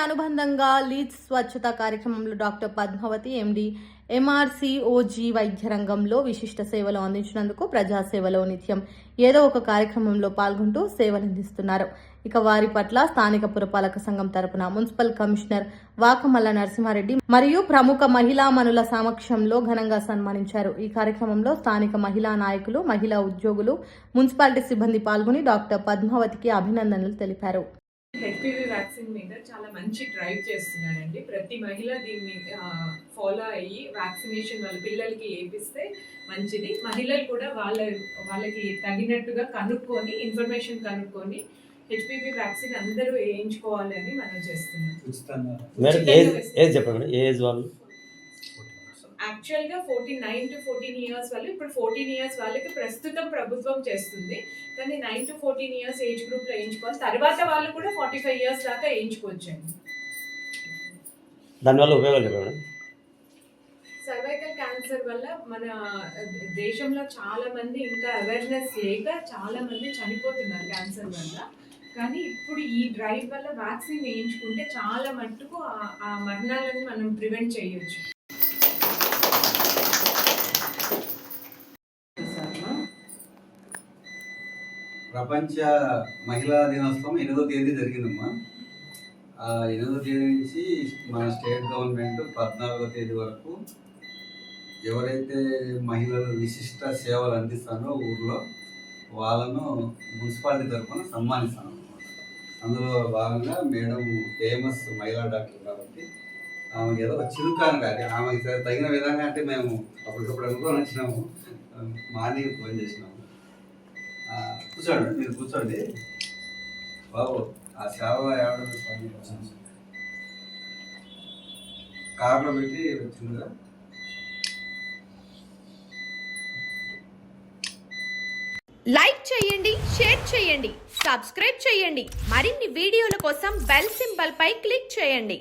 అనుబంధంగా లీడ్స్ స్వచ్ఛత కార్యక్రమంలో డాక్టర్ పద్మావతి ఎండి ఎంఆర్సీఓజీ వైద్య రంగంలో విశిష్ట సేవలు అందించినందుకు ప్రజాసేవలో నిత్యం ఏదో ఒక కార్యక్రమంలో పాల్గొంటూ సేవలందిస్తున్నారు. ఇక వారి పట్ల స్థానిక పురపాలక సంఘం తరపున మున్సిపల్ కమిషనర్ వాకమల్ల నరసింహారెడ్డి మరియు ప్రముఖ మహిళామణుల సమక్షంలో ఘనంగా సన్మానించారు. ఈ కార్యక్రమంలో స్థానిక మహిళా నాయకులు, మహిళా ఉద్యోగులు, మున్సిపాలిటీ సిబ్బంది పాల్గొని డాక్టర్ పద్మావతికి అభినందనలు తెలిపారు. హెచ్పివి వ్యాక్సిన్ మీద చాలా మంచి డ్రైవ్ చేస్తున్నారండి. ప్రతి మహిళ దీన్ని ఫాలో అయ్యి వ్యాక్సినేషన్ వాళ్ళ పిల్లలకి వేపిస్తే మంచిది. మహిళలు కూడా వాళ్ళకి తగినట్టుగా కనుక్కొని ఇన్ఫర్మేషన్ కనుక్కొని హెచ్పివి వ్యాక్సిన్ అందరూ వేయించుకోవాలని మనం చేస్తున్నాం. యాక్చువల్గా 9 to 14 years వాళ్ళు ఇప్పుడు 14 years వాళ్ళకి ప్రస్తుతం ప్రభుత్వం చేస్తుంది. కానీ 9 to 14 years ఏజ్ గ్రూప్ లో వేయించుకోవాలి. తర్వాత వాళ్ళు కూడా 45 years దాకా వేయించుకోవచ్చండి. దానివల్ల ఉపయోగాలు సర్వైకల్ క్యాన్సర్ వల్ల మన దేశంలో చాలా మంది ఇంకా అవేర్నెస్ లేక చాలా మంది చనిపోతున్నారు క్యాన్సర్ వల్ల. కానీ ఇప్పుడు ఈ డ్రైవ్ వల్ల వ్యాక్సిన్ వేయించుకుంటే చాలా మట్టుకు ఆ మరణాలను మనం ప్రివెంట్ చేయొచ్చు. ప్రపంచ మహిళా దినోత్సవం 8వ తేదీ జరిగిందమ్మా. 8వ తేదీ నుంచి మన స్టేట్ గవర్నమెంట్ 14వ తేదీ వరకు ఎవరైతే మహిళలు విశిష్ట సేవలు అందిస్తారో ఊర్లో వాళ్ళను మున్సిపాలిటీ తరఫున సన్మానిస్తాను అనమాట. అందులో భాగంగా మేడం ఫేమస్ మహిళా డాక్టర్ కాబట్టి ఆమెకి ఏదో ఒక చిరుకాను కాదు, ఆమెకి తగిన విధంగా అంటే మేము అప్పటికప్పుడు అనుకోని వచ్చినాము. మార్నింగ్ ఫోన్ చేసినాము. కూర్చోండి, మీరు కూర్చోండి బాబు. ఆ సేవ కార్లో పెట్టి వచ్చిందిగా. లైక్ చేయండి, షేర్ చేయండి, సబ్స్క్రైబ్ చేయండి. మరిన్ని వీడియోల కోసం బెల్ సింబల్ పై క్లిక్ చేయండి.